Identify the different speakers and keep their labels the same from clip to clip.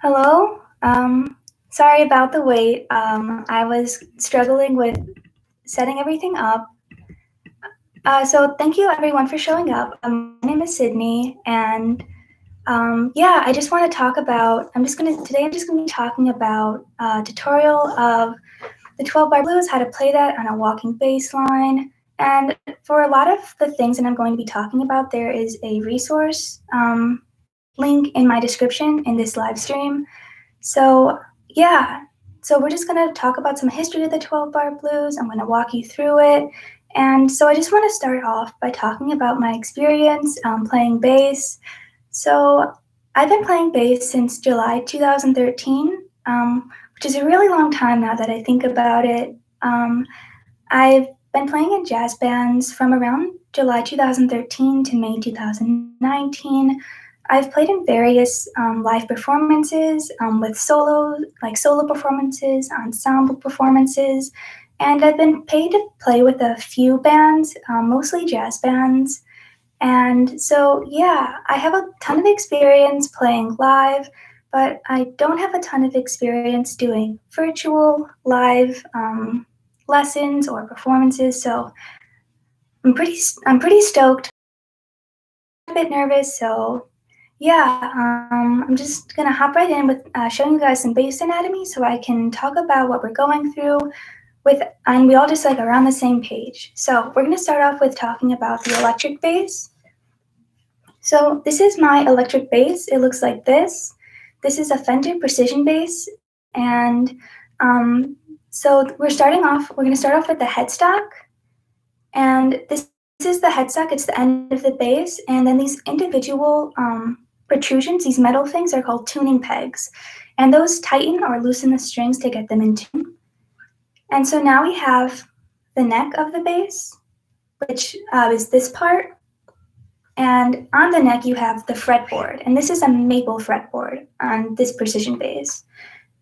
Speaker 1: Hello. Sorry about the wait. I was struggling with setting everything up. So thank you everyone for showing up. My name is Sydney, and yeah, I just want to talk about. I'm just gonna be talking about a tutorial of the 12-bar blues, how to play that on a walking bass line. And for a lot of the things that I'm going to be talking about, there is a resource link in my description in this live stream. So yeah, so we're just gonna talk about some history of the 12-bar blues. I'm gonna walk you through it. And so I just wanna start off by talking about my experience playing bass. So I've been playing bass since July 2013, which is a really long time now that I think about it. I've been playing in jazz bands from around July 2013 to May 2019. I've played in various live performances with solo performances, ensemble performances, and I've been paid to play with a few bands, mostly jazz bands. And so, yeah, I have a ton of experience playing live, but I don't have a ton of experience doing virtual live lessons or performances. So I'm pretty stoked. I'm a bit nervous, so yeah, I'm just gonna hop right in with showing you guys some bass anatomy so I can talk about what we're going through and we all just like are on the same page. So we're gonna start off with talking about the electric bass. So this is my electric bass. It looks like this. This is a Fender Precision bass, and so we're gonna start off with the headstock, and this is the headstock. It's the end of the bass, and then these individual protrusions, these metal things, are called tuning pegs, and those tighten or loosen the strings to get them in tune. And so now we have the neck of the bass, which is this part, and on the neck you have the fretboard, and this is a maple fretboard on this precision bass.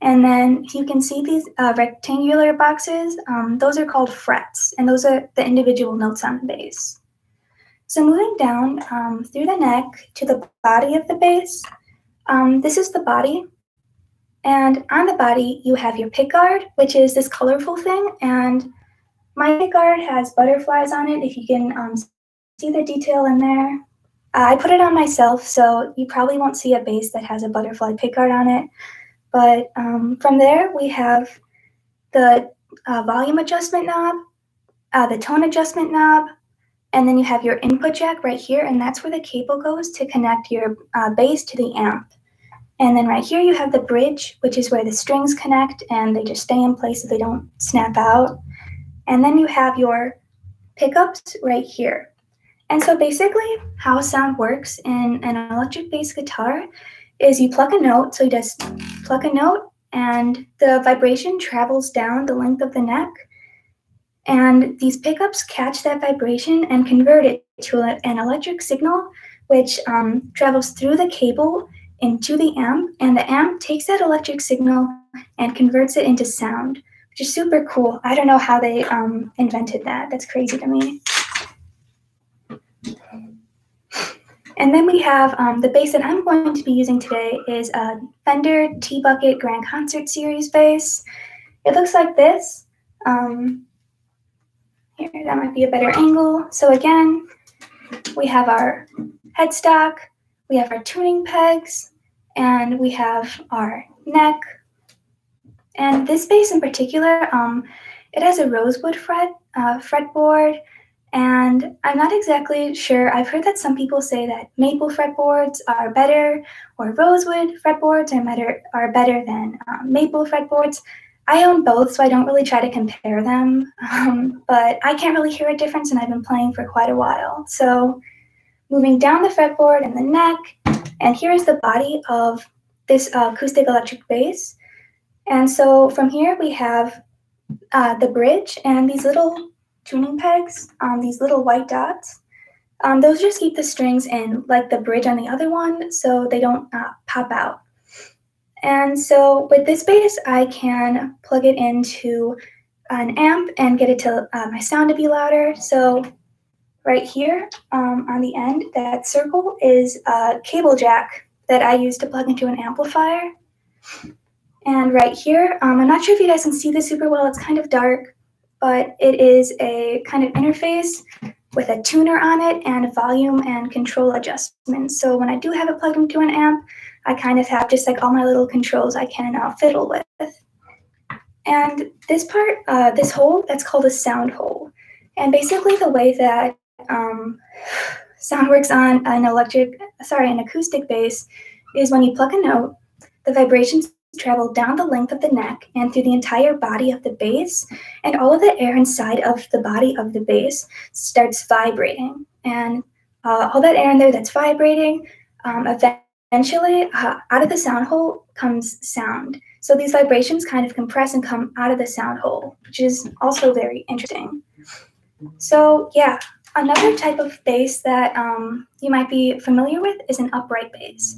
Speaker 1: And then you can see these rectangular boxes, those are called frets, and those are the individual notes on the bass. So moving down through the neck to the body of the bass, this is the body. And on the body, you have your pickguard, which is this colorful thing. And my pickguard has butterflies on it, if you can see the detail in there. I put it on myself, so you probably won't see a bass that has a butterfly pickguard on it. But from there, we have the volume adjustment knob, the tone adjustment knob, and then you have your input jack right here, and that's where the cable goes to connect your bass to the amp. And then right here you have the bridge, which is where the strings connect and they just stay in place so they don't snap out. And then you have your pickups right here. And so basically how sound works in an electric bass guitar is you pluck a note, so you just pluck a note and the vibration travels down the length of the neck, and these pickups catch that vibration and convert it to an electric signal, which travels through the cable into the amp, and the amp takes that electric signal and converts it into sound, which is super cool. I don't know how they invented that. That's crazy to me. And then we have the bass that I'm going to be using today is a Fender T-Bucket Grand Concert Series bass. It looks like this. Here, that might be a better angle. So again, we have our headstock, we have our tuning pegs, and we have our neck. And this bass in particular, it has a rosewood fretboard, and I'm not exactly sure. I've heard that some people say that maple fretboards are better, or rosewood fretboards are better than maple fretboards. I own both, so I don't really try to compare them, but I can't really hear a difference, and I've been playing for quite a while. So moving down the fretboard and the neck, and here's the body of this acoustic electric bass. And so from here we have the bridge and these little tuning pegs, these little white dots. Those just keep the strings in, like the bridge on the other one, so they don't pop out. And so with this bass, I can plug it into an amp and get it to my sound to be louder. So right here on the end, that circle is a cable jack that I use to plug into an amplifier. And right here, I'm not sure if you guys can see this super well, it's kind of dark, but it is a kind of interface with a tuner on it and volume and control adjustments. So when I do have it plugged into an amp, I kind of have just like all my little controls I can fiddle with. And this part, this hole, that's called a sound hole. And basically the way that sound works on an acoustic bass is when you pluck a note, the vibrations travel down the length of the neck and through the entire body of the bass, and all of the air inside of the body of the bass starts vibrating. And all that air in there that's vibrating, eventually out of the sound hole comes sound. So these vibrations kind of compress and come out of the sound hole, which is also very interesting. So yeah, another type of bass that you might be familiar with is an upright bass.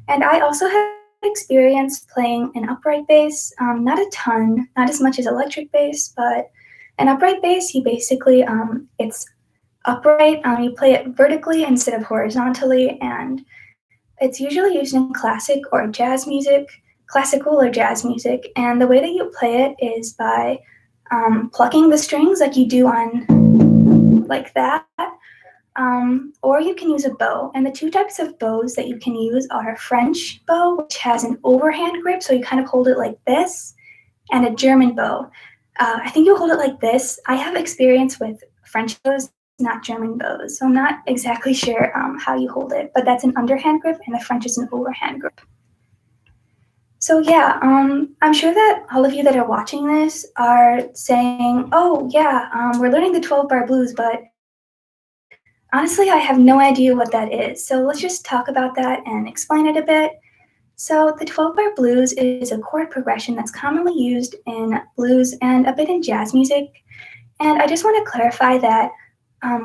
Speaker 1: And I also have experience playing an upright bass, not a ton, not as much as electric bass, but an upright bass, you basically, it's upright, you play it vertically instead of horizontally, and it's usually used in classical or jazz music, and the way that you play it is by plucking the strings like you do on like that, or you can use a bow. And the two types of bows that you can use are a French bow, which has an overhand grip, so you kind of hold it like this, and a German bow. I think you hold it like this. I have experience with French bows, not German bows, so I'm not exactly sure how you hold it, but that's an underhand grip, and the French is an overhand grip. So yeah, I'm sure that all of you that are watching this are saying, oh yeah, we're learning the 12-bar blues, but honestly, I have no idea what that is. So let's just talk about that and explain it a bit. So the 12-bar blues is a chord progression that's commonly used in blues and a bit in jazz music. And I just want to clarify that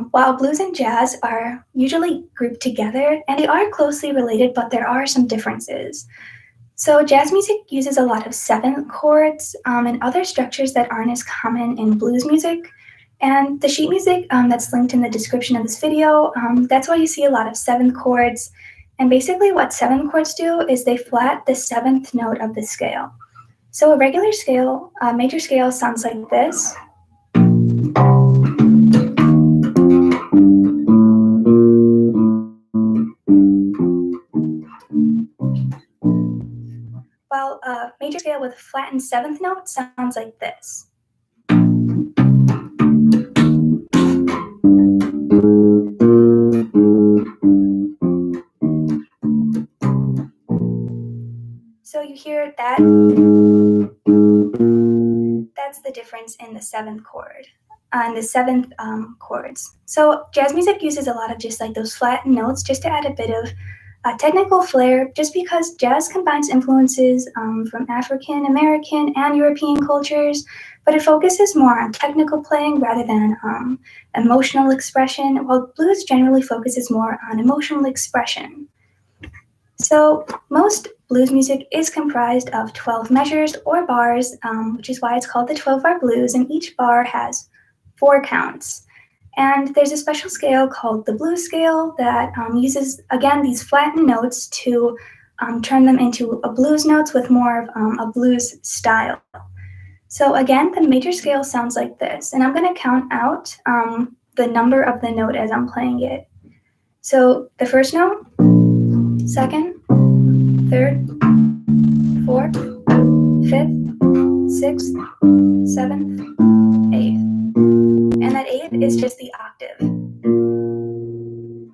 Speaker 1: while blues and jazz are usually grouped together, and they are closely related, but there are some differences. So jazz music uses a lot of seventh chords and other structures that aren't as common in blues music. And the sheet music that's linked in the description of this video, that's why you see a lot of seventh chords. And basically what seventh chords do is they flat the seventh note of the scale. So a regular scale, major scale sounds like this. While a major scale with a flattened seventh note sounds like this. So you hear that, that's the difference in the seventh chord, and the seventh chords. So jazz music uses a lot of just like those flattened notes just to add a bit of technical flair, just because jazz combines influences from African American and European cultures, but it focuses more on technical playing rather than emotional expression, while blues generally focuses more on emotional expression. So most blues music is comprised of 12 measures or bars, which is why it's called the 12-bar blues, and each bar has 4 counts. And there's a special scale called the blues scale that uses, again, these flattened notes to turn them into a blues notes with more of a blues style. So again, the major scale sounds like this, and I'm going to count out the number of the note as I'm playing it. So the first note, second, third, fourth, fifth, sixth, seventh, eighth. And that eighth is just the octave.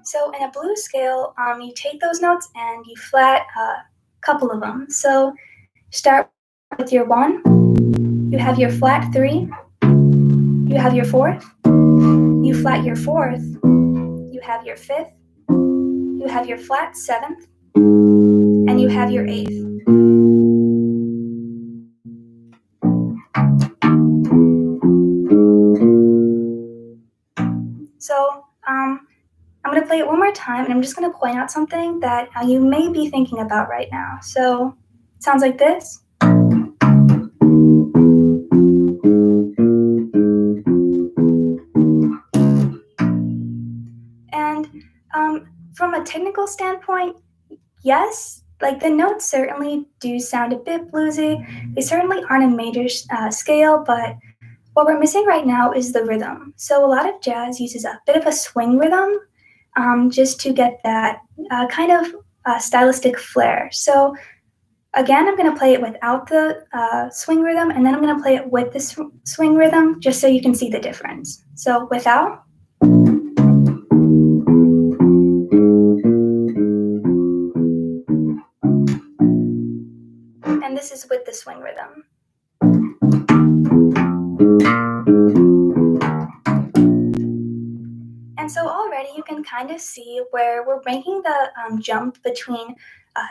Speaker 1: So in a blues scale, you take those notes and you flat a couple of them. So start with your 1, you have your flat 3, you have your 4th, you flat your 4th, you have your 5th, you have your flat 7th, and you have your 8th. So I'm going to play it one more time, and I'm just going to point out something that you may be thinking about right now. So it sounds like this. And from a technical standpoint, yes, like the notes certainly do sound a bit bluesy. They certainly aren't a major scale, but what we're missing right now is the rhythm. So a lot of jazz uses a bit of a swing rhythm just to get that kind of stylistic flair. So again, I'm going to play it without the swing rhythm, and then I'm going to play it with the swing rhythm just so you can see the difference. So without. And this is with the swing rhythm. And so already you can kind of see where we're making the jump between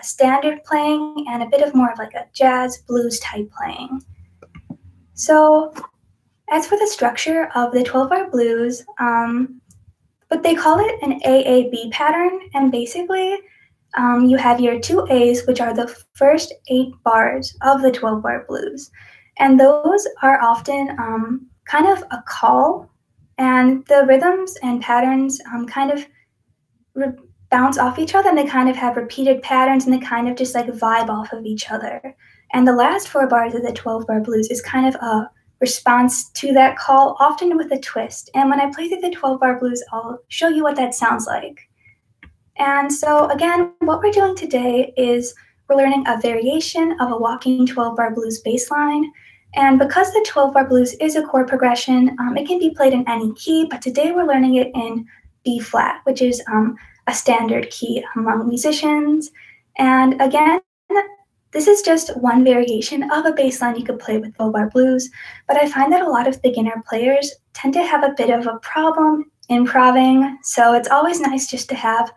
Speaker 1: standard playing and a bit of more of like a jazz blues type playing. So as for the structure of the 12-bar blues, but they call it an AAB pattern, and basically you have your two A's, which are the first 8 bars of the 12-bar blues. And those are often kind of a call, and the rhythms and patterns kind of bounce off each other, and they kind of have repeated patterns, and they kind of just like vibe off of each other. And the last 4 bars of the 12-bar blues is kind of a response to that call, often with a twist. And when I play through the 12-bar blues, I'll show you what that sounds like. And so again, what we're doing today is we're learning a variation of a walking 12-bar blues bass line. And because the 12-bar blues is a chord progression, it can be played in any key, but today we're learning it in B flat, which is a standard key among musicians. And again, this is just one variation of a bass line you could play with 12-bar blues, but I find that a lot of beginner players tend to have a bit of a problem improving, so it's always nice just to have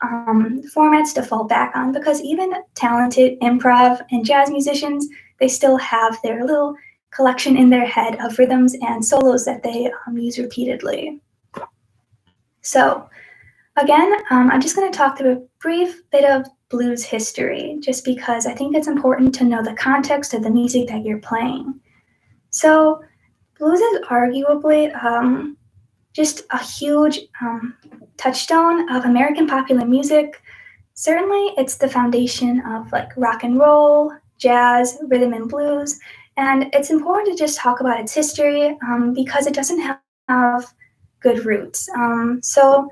Speaker 1: formats to fall back on, because even talented improv and jazz musicians, they still have their little collection in their head of rhythms and solos that they use repeatedly. So again, I'm just going to talk through a brief bit of blues history, just because I think it's important to know the context of the music that you're playing. So blues is arguably just a huge touchstone of American popular music. Certainly, it's the foundation of like rock and roll, jazz, rhythm and blues, and it's important to just talk about its history because it doesn't have good roots. So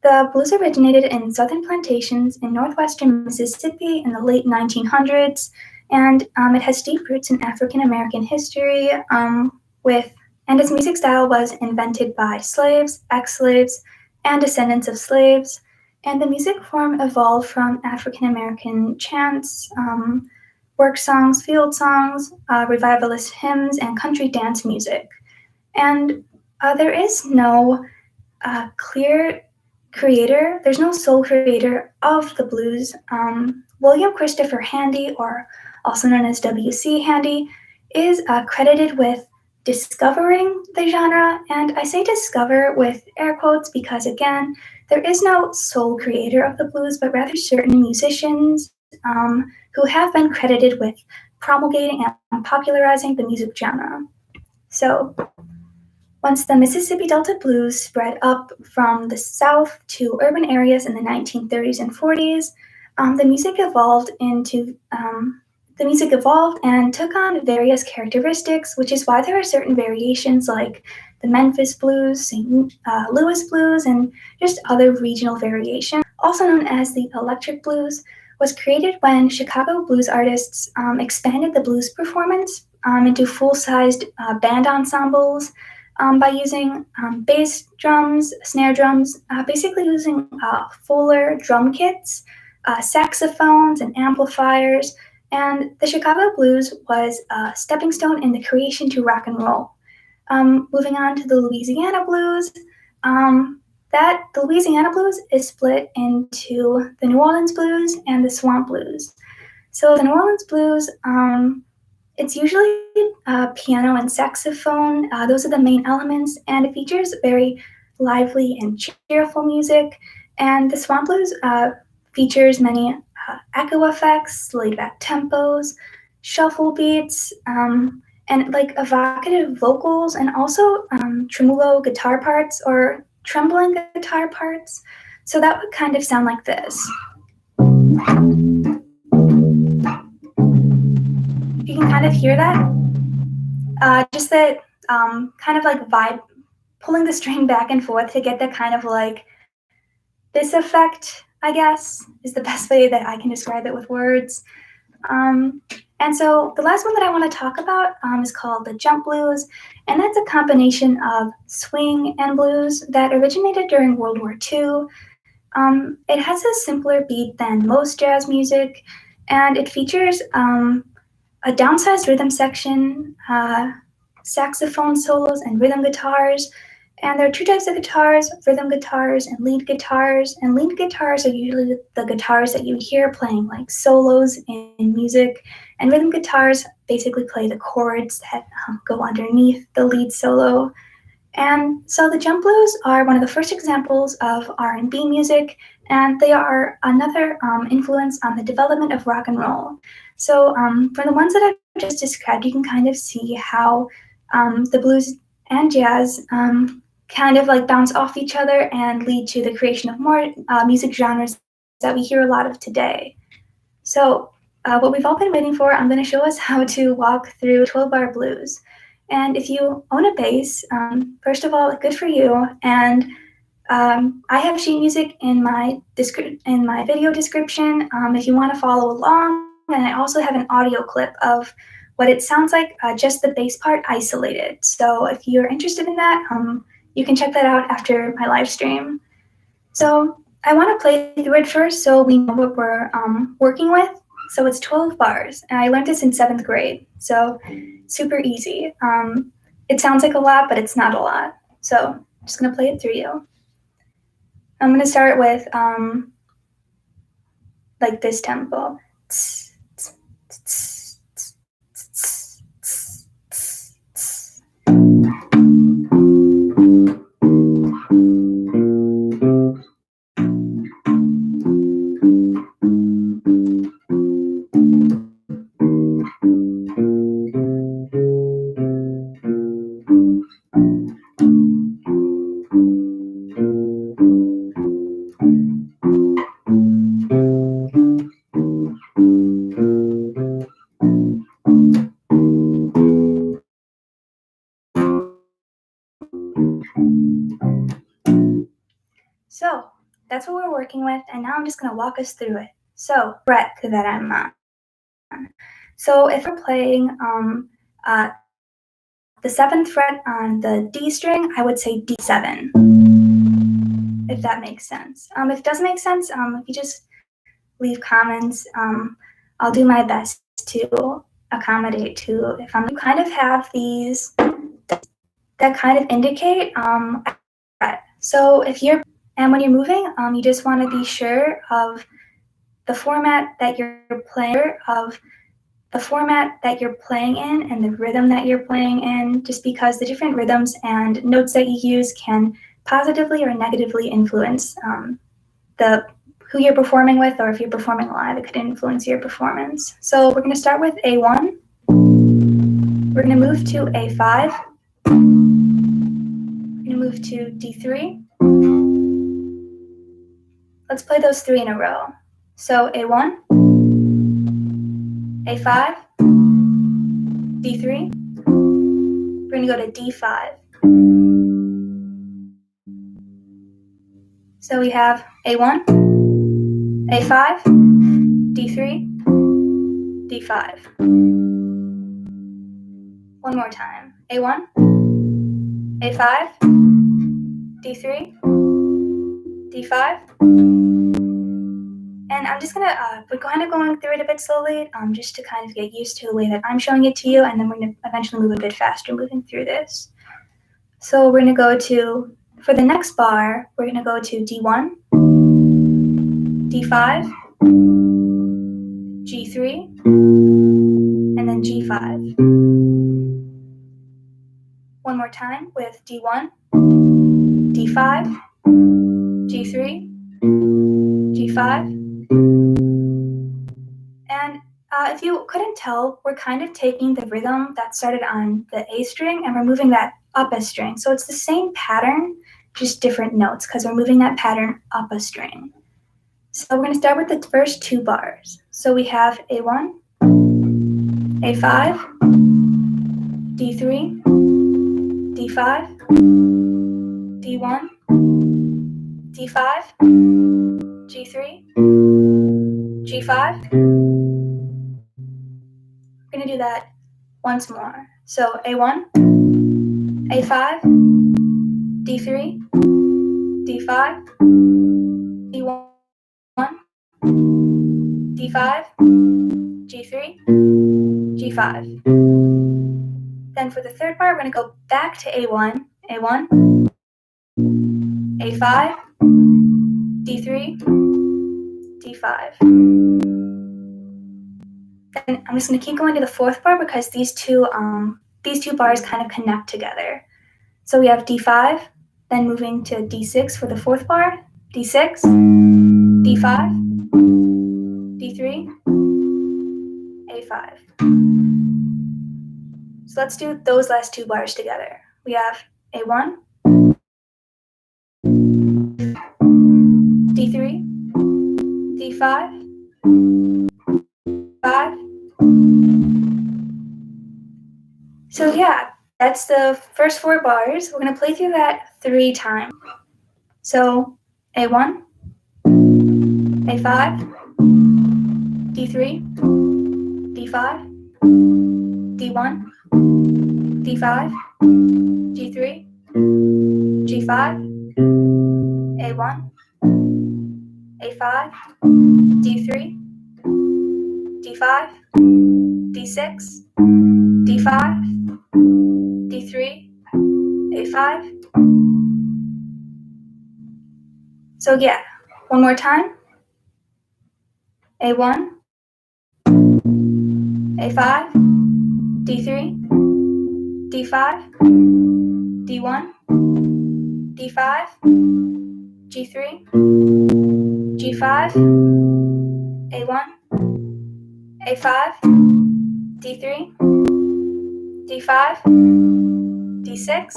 Speaker 1: the blues originated in southern plantations in northwestern Mississippi in the late 1900s, and it has deep roots in African American history and its music style was invented by slaves, ex-slaves, and descendants of slaves. And the music form evolved from African American chants, work songs, field songs, revivalist hymns, and country dance music. And there is no clear creator, there's no sole creator of the blues. William Christopher Handy, or also known as W.C. Handy, is credited with discovering the genre, and I say discover with air quotes because, again, there is no sole creator of the blues, but rather certain musicians who have been credited with promulgating and popularizing the music genre. So once the Mississippi Delta blues spread up from the South to urban areas in the 1930s and 40s, the music evolved and took on various characteristics, which is why there are certain variations like the Memphis blues, St. Louis blues, and just other regional variations. Also known as the electric blues, was created when Chicago blues artists expanded the blues performance into full-sized band ensembles by using bass drums, snare drums, basically using fuller drum kits, saxophones, and amplifiers. And the Chicago blues was a stepping stone in the creation to rock and roll. Moving on to the Louisiana blues, the Louisiana blues is split into the New Orleans blues and the Swamp blues. So the New Orleans blues, it's usually piano and saxophone. Those are the main elements, and it features very lively and cheerful music. And the Swamp blues features many echo effects, laid-back tempos, shuffle beats, and like evocative vocals, and also tremolo guitar parts or trembling guitar parts. So that would kind of sound like this. kind of hear that? Just that kind of like vibe, pulling the string back and forth to get that kind of like this effect, I guess, is the best way that I can describe it with words. And so the last one that I want to talk about is called the jump blues, and that's a combination of swing and blues that originated during World War II. It has a simpler beat than most jazz music, and it features a downsized rhythm section, saxophone solos, and rhythm guitars. And there are two types of guitars, rhythm guitars and lead guitars. And lead guitars are usually the guitars that you hear playing like solos in music. And rhythm guitars basically play the chords that go underneath the lead solo. And so the jump blues are one of the first examples of R&B music, and they are another influence on the development of rock and roll. So for the ones that I've just described, you can kind of see how the blues and jazz kind of like bounce off each other and lead to the creation of more music genres that we hear a lot of today. So what we've all been waiting for, I'm going to show us how to walk through 12-bar blues. And if you own a bass, first of all, good for you. And I have sheet music in my video description if you want to follow along. And I also have an audio clip of what it sounds like, just the bass part isolated. So if you're interested in that, you can check that out after my live stream. So I want to play through it first so we know what we're working with. So it's 12 bars, and I learned this in 7th grade, so super easy. It sounds like a lot, but it's not a lot. So I'm just going to play it through you. I'm going to start with like this tempo. So that's what we're working with, and now I'm just going to walk us through it. So fret that I'm on. So if we're playing the 7th fret on the D string, I would say D7, if that makes sense. If it doesn't make sense, if you just leave comments, I'll do my best to accommodate to if I'm kind of have these that kind of indicate so if you're and when you're moving, you just want to be sure of the format that you're playing in and the rhythm that you're playing in, just because the different rhythms and notes that you use can positively or negatively influence who you're performing with, or if you're performing live, it could influence your performance. So we're going to start with A1. We're going to move to A5. We're going to move to D3. Let's play those 3 in a row. So A1, A5, D3. We're going to go to D5. So we have A1, A5, D3, D5. One more time. A1, A5, D3, D5. And I'm just we're kind of going through it a bit slowly, just to kind of get used to the way that I'm showing it to you, and then we're going to eventually move a bit faster moving through this. So we're going to go to, for the next bar, we're going to go to D1, D5, G3, and then G5. One more time with D1, D5, G3, G5. And if you couldn't tell, we're kind of taking the rhythm that started on the A string and we're moving that up a string. So it's the same pattern, just different notes, because we're moving that pattern up a string. So we're going to start with the first 2 bars. So we have A1, A5, D3, D5, D1, D5, G3, G5. We're going to do that once more. So A1, A5, D3, D5, D1, D5, G3, G5. Then for the third part, we're going to go back to A1, A1, A5, D3, D5. Then I'm just going to keep going to the fourth bar because these two bars kind of connect together. So we have D5, then moving to D6 for the fourth bar, D6, D5, D3, A5. So let's do those last two bars together. We have A1, D3, D5, 5. So yeah, that's the first 4 bars. We're going to play through that 3 times. So A1, A5, D3, D5, D1, D5, G3, G5, A1, A5, D3, D5, D6, D5, D3, A5. So yeah, one more time. A1, A5, D3, D5, D1, D5, G3, G5, A1, A5, D3, D5, D6,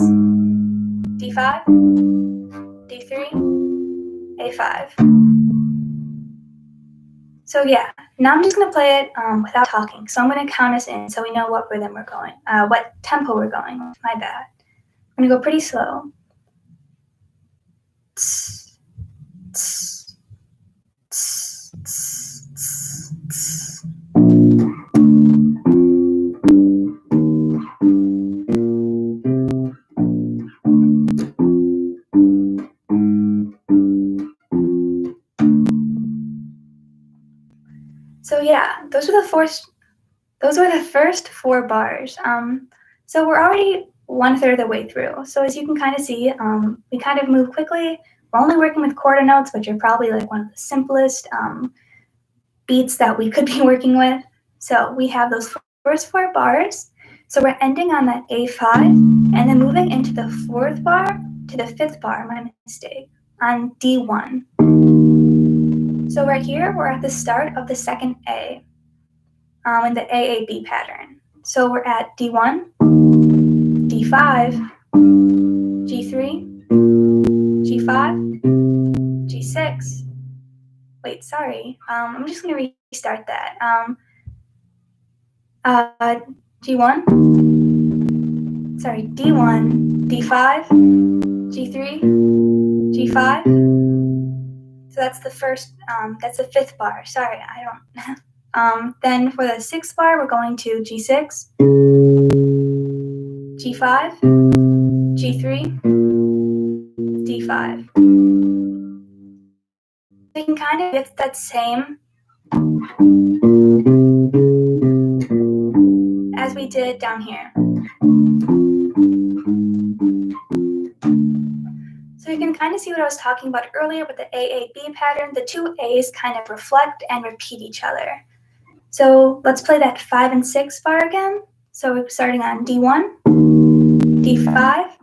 Speaker 1: D5, D3, A5. So yeah, now I'm just going to play it without talking. So I'm going to count us in so we know what rhythm we're going, what tempo we're going. My bad. I'm going to go pretty slow. So yeah, those were the first 4 bars. So we're already 1/3 of the way through. So as you can kind of see, we kind of move quickly. We're only working with quarter notes, which are probably like one of the simplest beats that we could be working with. So we have those first 4 bars. So we're ending on that A5 and then moving into the 4th bar to the 5th bar, my mistake, on D1. So right here, we're at the start of the second A in the AAB pattern. So we're at D1, D5, G3, G5, G6. Wait, sorry. I'm just going to restart that. G1, sorry, D1, D5, G3, G5. So that's the first, that's the 5th bar. Sorry, I don't. Then for the 6th bar, we're going to G6, G5, G3, D5. We can kind of get that same as we did down here. So you can kind of see what I was talking about earlier with the AAB pattern. The 2 A's kind of reflect and repeat each other. So let's play that 5 and 6 bar again. So we're starting on D1, D5,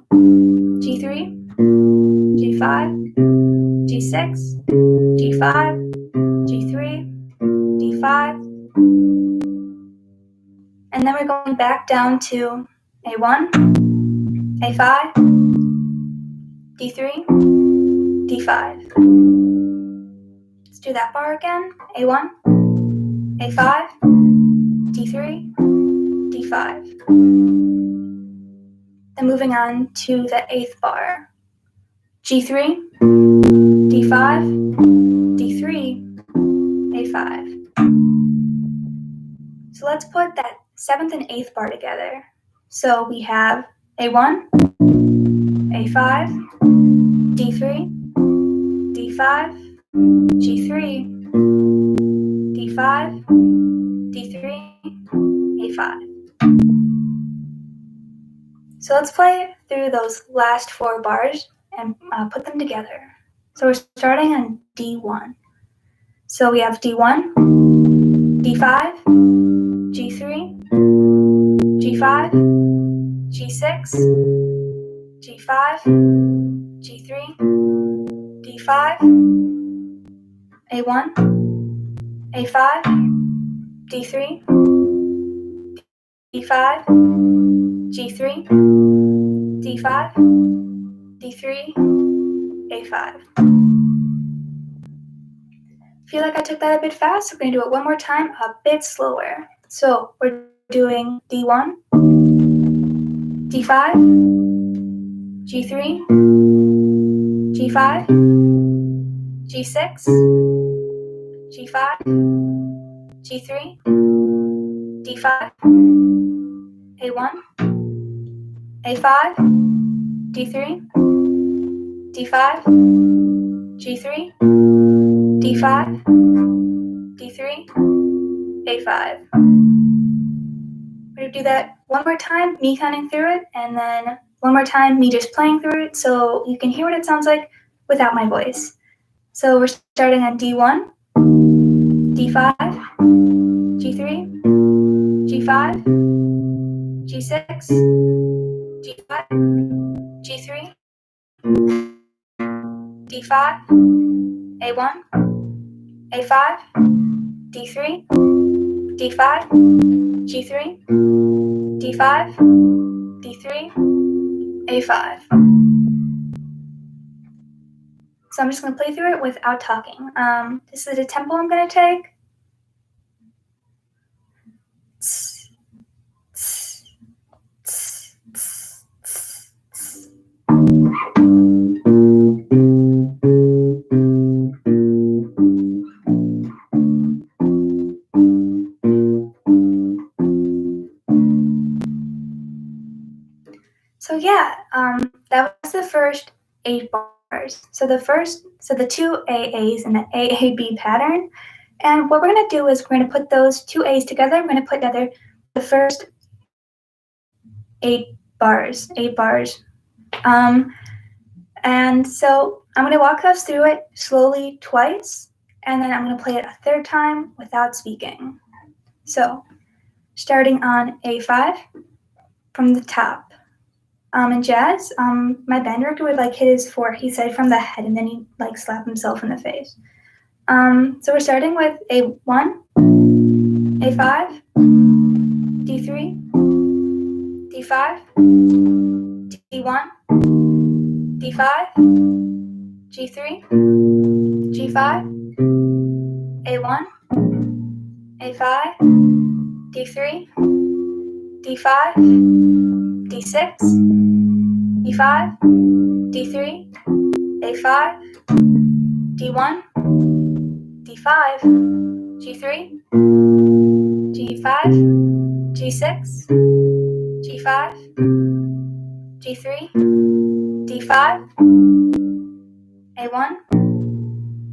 Speaker 1: G3, G5, G6, G5, G3, D5. And then we're going back down to A1, A5, D3, D5. Let's do that bar again. A1, A5, D3, D5. Then moving on to the 8th bar. G3, D5, D3, A5. So let's put that 7th and 8th bar together. So we have A1, A5, D3, D5, G3, D5, D3, A5. So let's play through those last 4 bars and put them together. So we're starting on D1. So we have D1, D5, G3, G5, G6, G5, G3, D5, A1, A5, D3, D5, G3, D5, D3, A5. Feel like I took that a bit fast, so we're going to do it one more time, a bit slower. So we're doing D1, D5, G3, G5, G6, G5, G3, D5, A1, A5, D3, D5, G3, D5, D3, A5. We're going to do that one more time, me counting through it, and then one more time, me just playing through it so you can hear what it sounds like without my voice. So we're starting on D1, D5, G3, G5, G6, G5, G3, D5, A1, A5, D3, D5, G3, D5, D3, A5. So I'm just going to play through it without talking. This is the tempo I'm going to take. So yeah, that was the first 8 bars. So the 2 AAs in the AAB pattern. And what we're going to do is we're going to put those 2 A's together. We're going to put together the first 8 bars. And so I'm going to walk us through it slowly twice, and then I'm going to play it a third time without speaking. So starting on A5 from the top. In jazz, my band director would like hit his forehead. He said from the head, and then he like slap himself in the face. So we're starting with A1, A5, D3, D5, D1, D5, G3, G5, A1, A5, D3, D5, D6, D5, D3, A5, D1, D5, G3, G5, G6, G5, G3, D5, A1,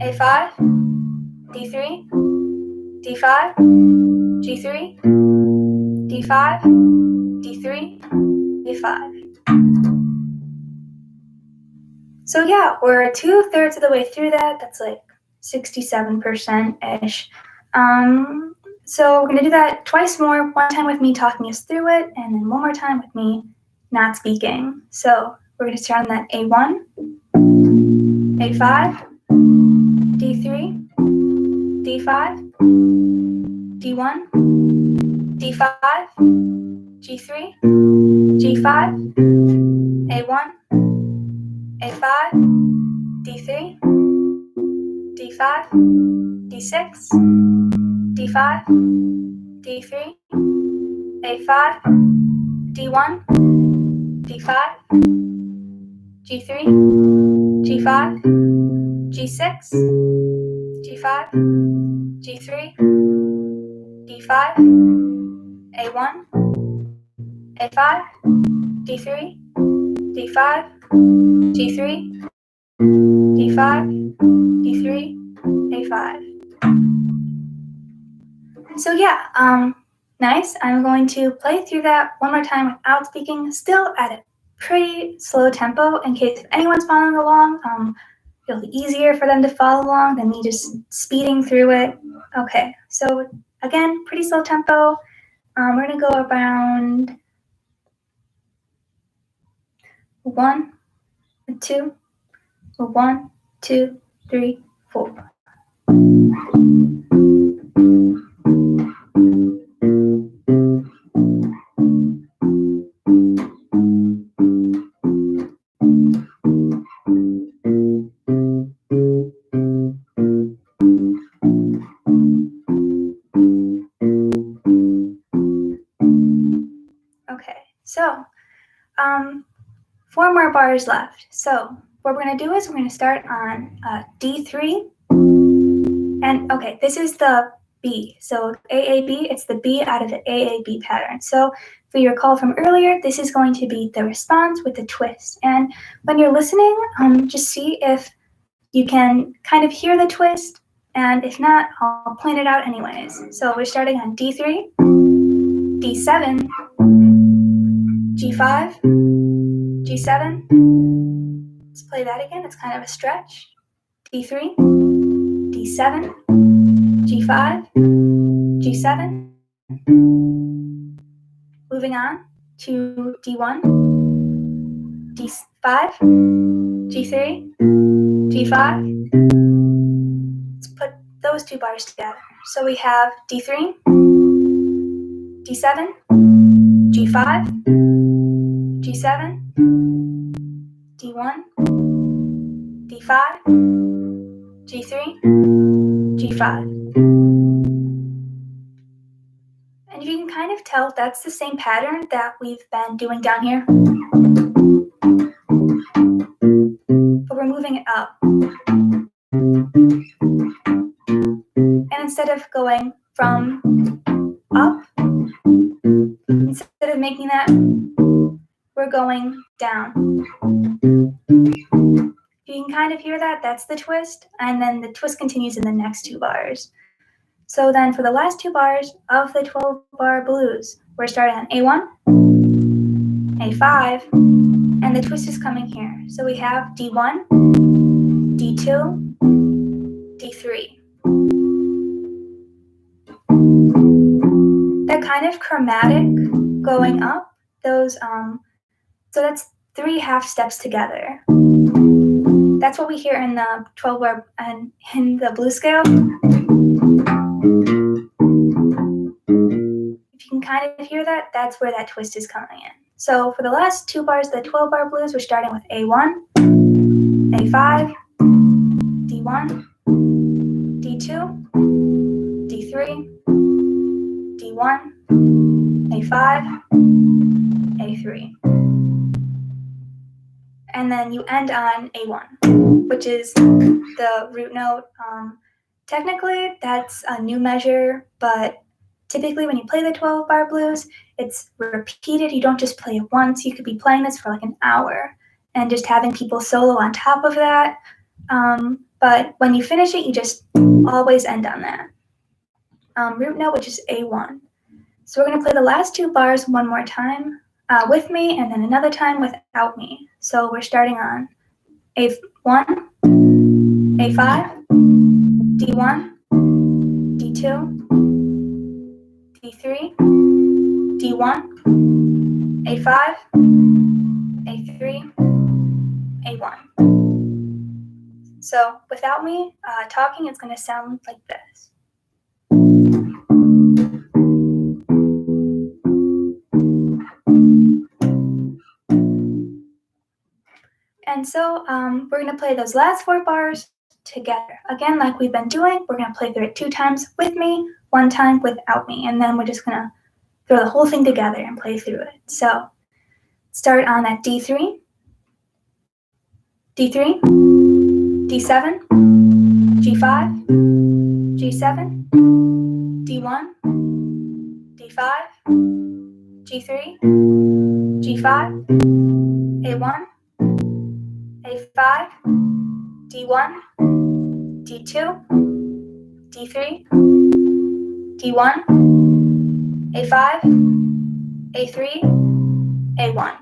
Speaker 1: A5, D3, D5, G3, D5, D3, A5. So yeah, we're 2/3 of the way through that. That's like 67%-ish. So we're going to do that twice more, one time with me talking us through it, and then one more time with me not speaking. So we're going to start on that A1, A5, D3, D5, D1, D5, G3, G5, A1, A5, D3, D5, D6, D5, D3, A5, D1, D5, G3, G5, G6, G5, G3, D5, A1, A5, D3, D5, G3, D5, D3, A5. So yeah, nice. I'm going to play through that one more time without speaking, still at a pretty slow tempo in case if anyone's following along, it'll be easier for them to follow along than me just speeding through it. Okay, so again, pretty slow tempo. We're gonna go around 1, 2, 1, 2, 3, 4. Okay, so 4 more bars left. So what we're going to do is we're going to start on D3. And okay, this is the B. So AAB, it's the B out of the AAB pattern. So if you recall from earlier, this is going to be the response with the twist. And when you're listening, just see if you can kind of hear the twist. And if not, I'll point it out anyways. So we're starting on D3, D7, G5, G7. Let's play that again. It's kind of a stretch. D3, D7, G5, G7. Moving on to D1, D5, G3, G5. Let's put those 2 bars together. So we have D3, D7, G5, G7, D1, D5, G3, G5. And you can kind of tell that's the same pattern that we've been doing down here. But we're moving it up. And instead of going from up, instead of making that, we're going down. You can kind of hear that, that's the twist, and then the twist continues in the next 2 bars. So then for the last 2 bars of the 12-bar blues, we're starting on A1, A5, and the twist is coming here. So we have D1, D2, D3. That kind of chromatic going up, those so that's 3 half steps together. That's what we hear in the 12-bar and in the blues scale. If you can kind of hear that, that's where that twist is coming in. So for the last 2 bars of the 12-bar blues, we're starting with A1, A5, D1, D2, D3, D1, A5, A3. And then you end on A1, which is the root note. Technically, that's a new measure, but typically when you play the 12-bar blues, it's repeated. You don't just play it once. You could be playing this for like an hour and just having people solo on top of that. But when you finish it, you just always end on that. Root note, which is A1. So we're going to play the last 2 bars one more time with me and then another time without me. So we're starting on A1, A5, D1, D2, D3, D1, A5, A3, A1. So without me talking, it's going to sound like this. And so we're going to play those last 4 bars together. Again, like we've been doing, we're going to play through it 2 times with me, 1 time without me. And then we're just going to throw the whole thing together and play through it. So start on that D3, D3, D7, G5, G7, D1, D5, G3, G5, A1, A5, D1, D2, D3, D1, A5, A3, A1.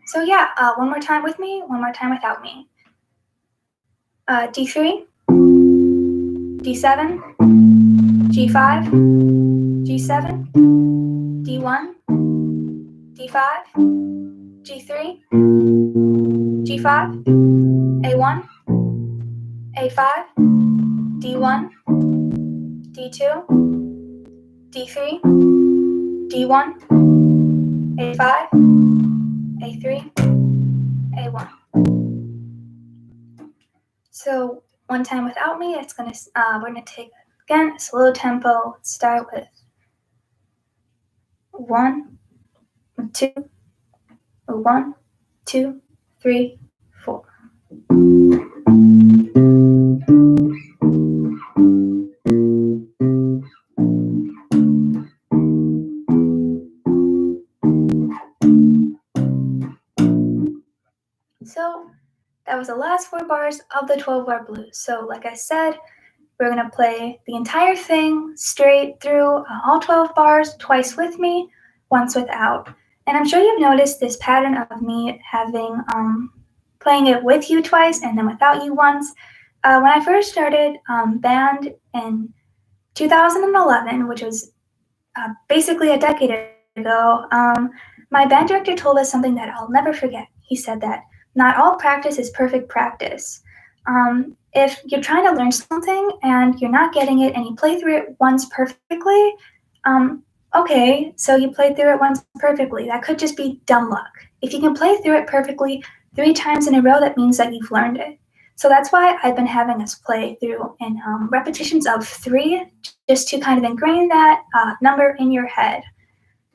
Speaker 1: So yeah, one more time with me, one more time without me. D3, D7, G5, G7, D1, D5, G3, G5, A1, A5, D1, D2, D3, D1, A5, A3, A1. So one time without me, it's gonna we're gonna take again a slow tempo. Let's start with 1, 2, 1, 2, 3, 4. So that was the last 4 bars of the 12-bar blues. So like I said, we're going to play the entire thing straight through, all 12 bars, twice with me, once without. And I'm sure you've noticed this pattern of me having playing it with you twice and then without you once. When I first started band in 2011, which was basically a decade ago, my band director told us something that I'll never forget. He said that not all practice is perfect practice. If you're trying to learn something and you're not getting it and you play through it once perfectly, okay, so you played through it once perfectly. That could just be dumb luck. If you can play through it perfectly 3 times in a row, that means that you've learned it. So that's why I've been having us play through in repetitions of 3, just to kind of ingrain that number in your head.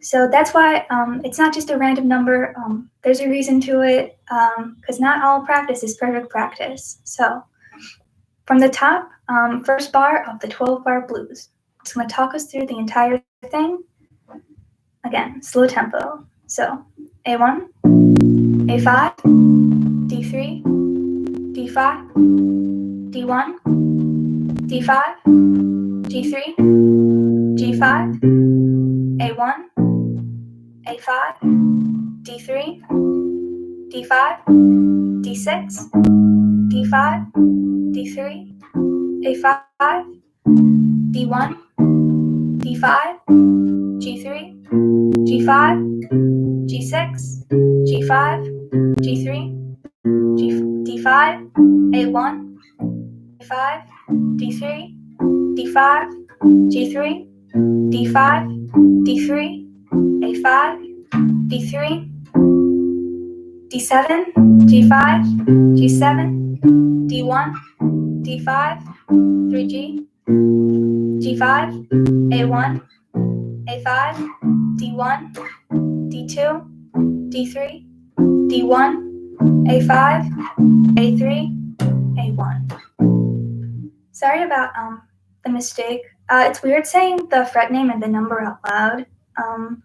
Speaker 1: So that's why it's not just a random number. There's a reason to it, because not all practice is perfect practice. So from the top, first bar of the 12-bar blues. It's going to talk us through the entire thing. Again, slow tempo. So A1, A5, D3, D5, D1, D5, G3, G5, A1, A5, D3, D5, D6, D5, D3, A5, D1, D5, G3, G5, G6, G5, G3, D5, A1, A5, D3, D5, G3, D5, D3, A5, D3, D7, G5, G7, D1, D5, 3G, G5, A1, A5, D1, D2, D3, D1, A5, A3, A1. Sorry about the mistake. It's weird saying the fret name and the number out loud.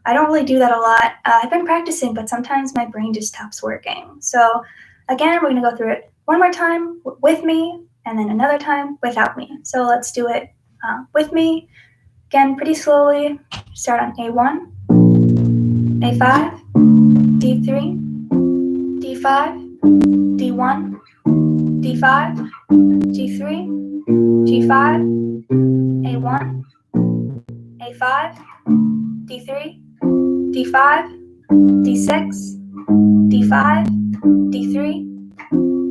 Speaker 1: I don't really do that a lot. I've been practicing, but sometimes my brain just stops working. So again, we're going to go through it one more time with me and then another time without me. So let's do it with me. Again, pretty slowly. Start on A1, A5, D3, D5, D1, D5, G3, G5, A1, A5, D3, D5, D6, D5, D3,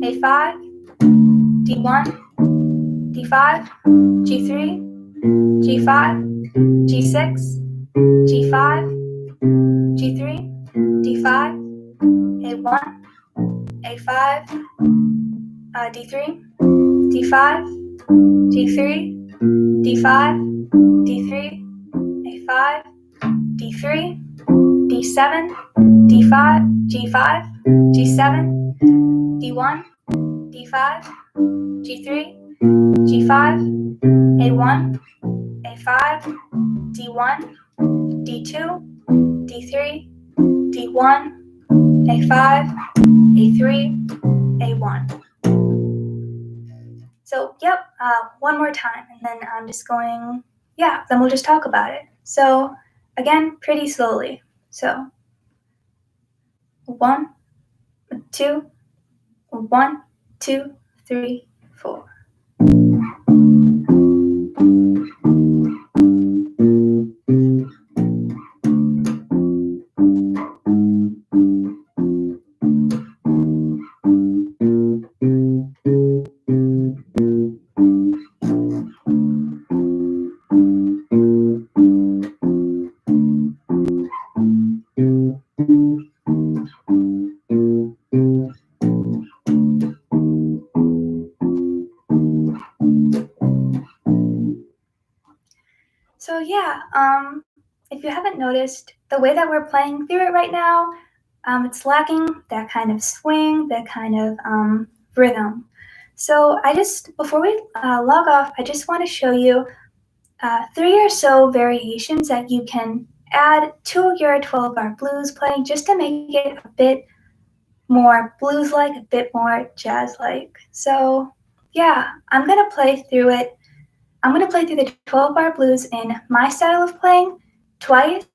Speaker 1: A5, D1, D5, G3, G5, G6, G5, G3, D5, A1, A5, D3, D5, G3, D5, D3, A5, D3, D7, D5, G5, G7, D1, D5, G3, G5, A1, A5, D1, D2, D3, D1, A5, A3, A1. So, yep, one more time, and then I'm just going, then we'll just talk about it. So, again, pretty slowly. So, 1, 2, 1, 2, 3, 4. So if you haven't noticed, the way that we're playing through it right now, it's lacking that kind of swing, that kind of rhythm. So before we log off, I just want to show you 3 or so variations that you can add to your 12-bar blues playing just to make it a bit more blues-like, a bit more jazz-like. So I'm going to play through it. I'm going to play through the 12-bar blues in my style of playing twice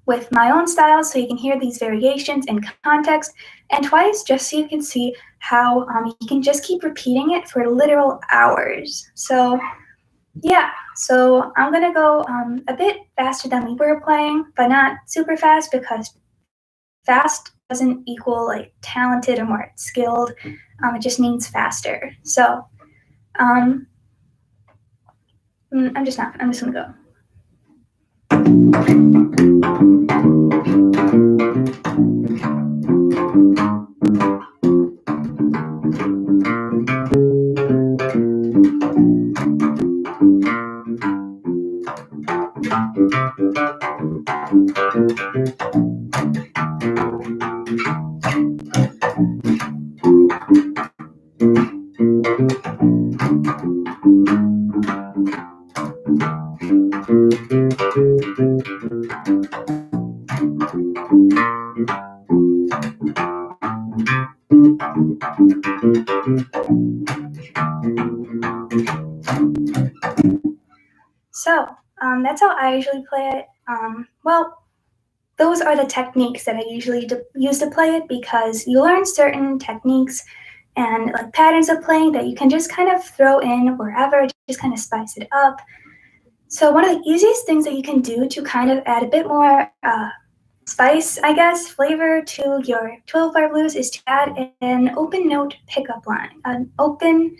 Speaker 1: with my own style so you can hear these variations in context, and twice just so you can see how you can just keep repeating it for literal hours. So so I'm going to go a bit faster than we were playing, but not super fast because fast doesn't equal like talented or more skilled. It just means faster. So I'm just going to go. So that's how I usually play it. Those are the techniques that I usually use to play it, because you learn certain techniques and like patterns of playing that you can just kind of throw in wherever, just kind of spice it up. So one of the easiest things that you can do to kind of add a bit more spice, I guess, flavor to your 12-bar blues is to add an open note pickup line, an open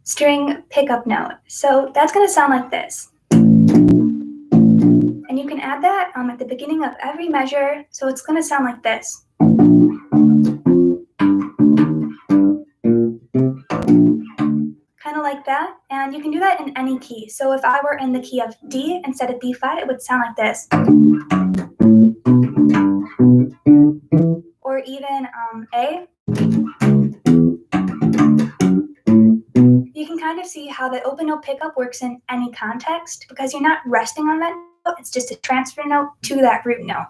Speaker 1: string pickup note. So that's going to sound like this. And you can add that at the beginning of every measure, so it's going to sound like this. Kind of like that, and you can do that in any key. So if I were in the key of D instead of D5, it would sound like this. Or even A. You can kind of see how the open note pickup works in any context, because you're not resting on that note, it's just a transfer note to that root note.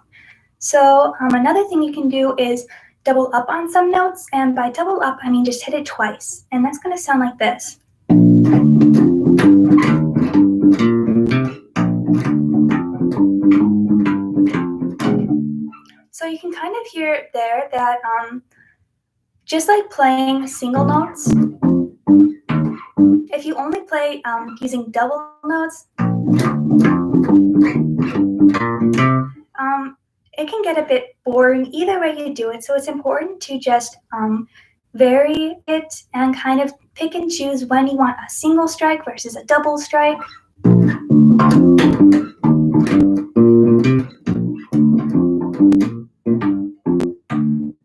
Speaker 1: So another thing you can do is double up on some notes, and by double up, I mean just hit it twice, and that's going to sound like this. So you can kind of hear there that just like playing single notes, if you only play using double notes, it can get a bit boring either way you do it. So it's important to just vary it and kind of pick and choose when you want a single strike versus a double strike.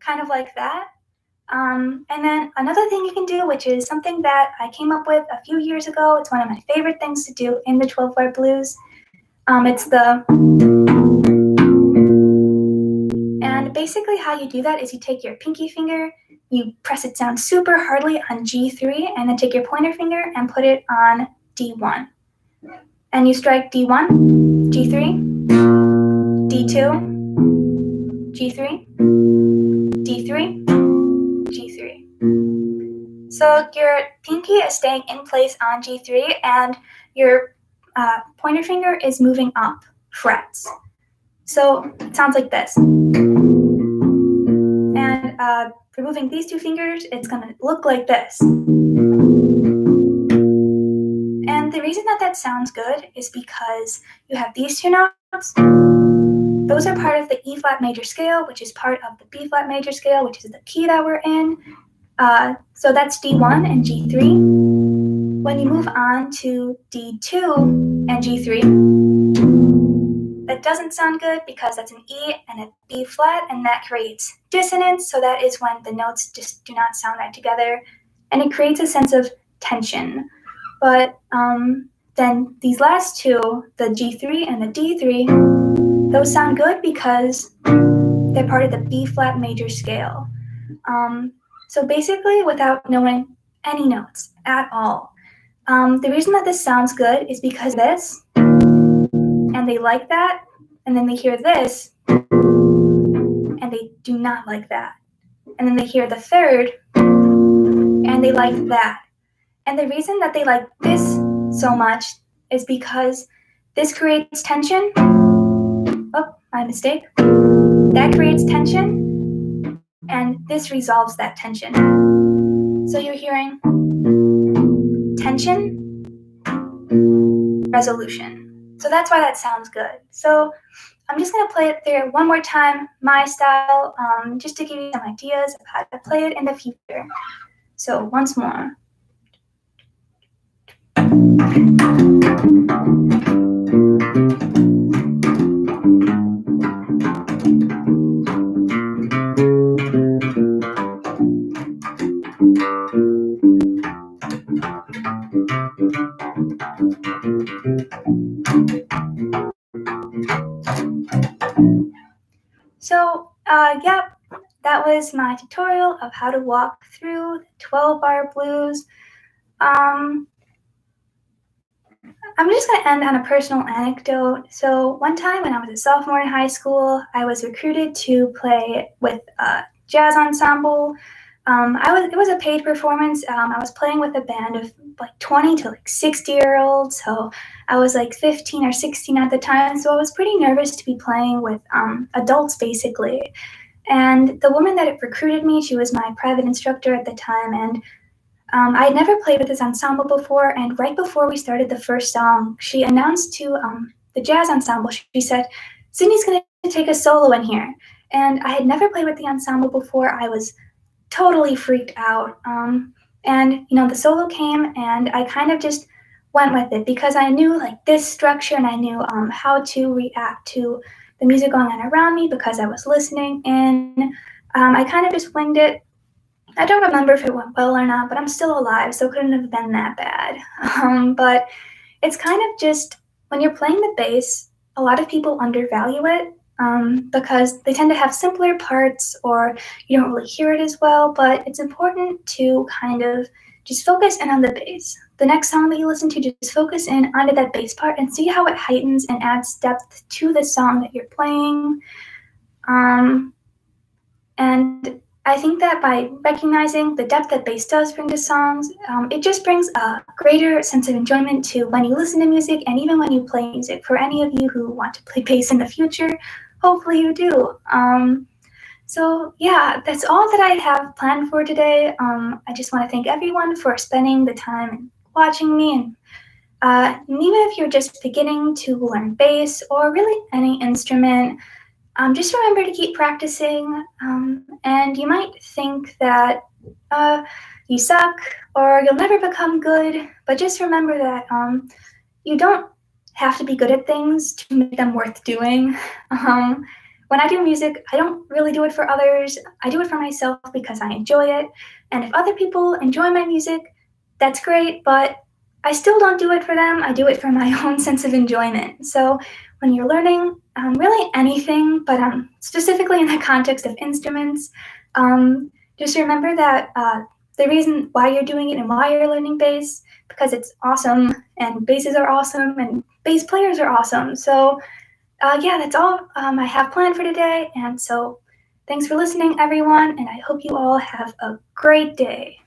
Speaker 1: Kind of like that. And then another thing you can do, which is something that I came up with a few years ago, it's one of my favorite things to do in the 12-bar blues, It's the, and basically how you do that is you take your pinky finger, you press it down super hardly on G3, and then take your pointer finger and put it on D1. And you strike D1, G3, D2, G3, D3, G3. So your pinky is staying in place on G3, and your pointer finger is moving up frets. So it sounds like this. And removing these two fingers, it's going to look like this. And the reason that that sounds good is because you have these two notes. Those are part of the E flat major scale, which is part of the B flat major scale, which is the key that we're in. So that's D1 and G3. When you move on to D2 and G3, that doesn't sound good because that's an E and a B flat, and that creates dissonance. So that is when the notes just do not sound right together, and it creates a sense of tension. But then these last two, the G3 and the D3, those sound good because they're part of the B flat major scale. So basically, without knowing any notes at all, the reason that this sounds good is because this, and they like that, and then they hear this, and they do not like that. And then they hear the third, and they like that. And the reason that they like this so much is because this creates tension. Oh, my mistake. That creates tension, and this resolves that tension. So you're hearing tension, resolution. So that's why that sounds good. So I'm just going to play it there one more time, my style, just to give you some ideas of how to play it in the future. So once more. So, yeah, that was my tutorial of how to walk through 12-bar blues. I'm just going to end on a personal anecdote. So one time when I was a sophomore in high school, I was recruited to play with a jazz ensemble. It was a paid performance. I was playing with a band of like 20 to like 60-year-olds. So I was like 15 or 16 at the time. So I was pretty nervous to be playing with adults, basically. And the woman that recruited me, she was my private instructor at the time. And I had never played with this ensemble before. And right before we started the first song, she announced to the jazz ensemble, she said, "Sydney's going to take a solo in here." And I had never played with the ensemble before. I was totally freaked out. And, you know, the solo came and I kind of just went with it because I knew like this structure and I knew how to react to the music going on around me because I was listening. And I kind of just winged it. I don't remember if it went well or not, but I'm still alive, so it couldn't have been that bad. But it's kind of just, when you're playing the bass, a lot of people undervalue it because they tend to have simpler parts or you don't really hear it as well, but it's important to kind of just focus in on the bass. The next song that you listen to, just focus in onto that bass part and see how it heightens and adds depth to the song that you're playing. And I think that by recognizing the depth that bass does bring to songs, it just brings a greater sense of enjoyment to when you listen to music and even when you play music. For any of you who want to play bass in the future, hopefully you do. So yeah, that's all that I have planned for today. I just want to thank everyone for spending the time and watching me. And even if you're just beginning to learn bass or really any instrument, just remember to keep practicing, and you might think that you suck or you'll never become good, but just remember that you don't have to be good at things to make them worth doing. When I do music, I don't really do it for others. I do it for myself because I enjoy it, and if other people enjoy my music, that's great, but I still don't do it for them. I do it for my own sense of enjoyment. So when you're learning really anything, but specifically in the context of instruments, just remember that the reason why you're doing it and why you're learning bass, because it's awesome and basses are awesome and bass players are awesome. So yeah, that's all I have planned for today. And so thanks for listening, everyone. And I hope you all have a great day.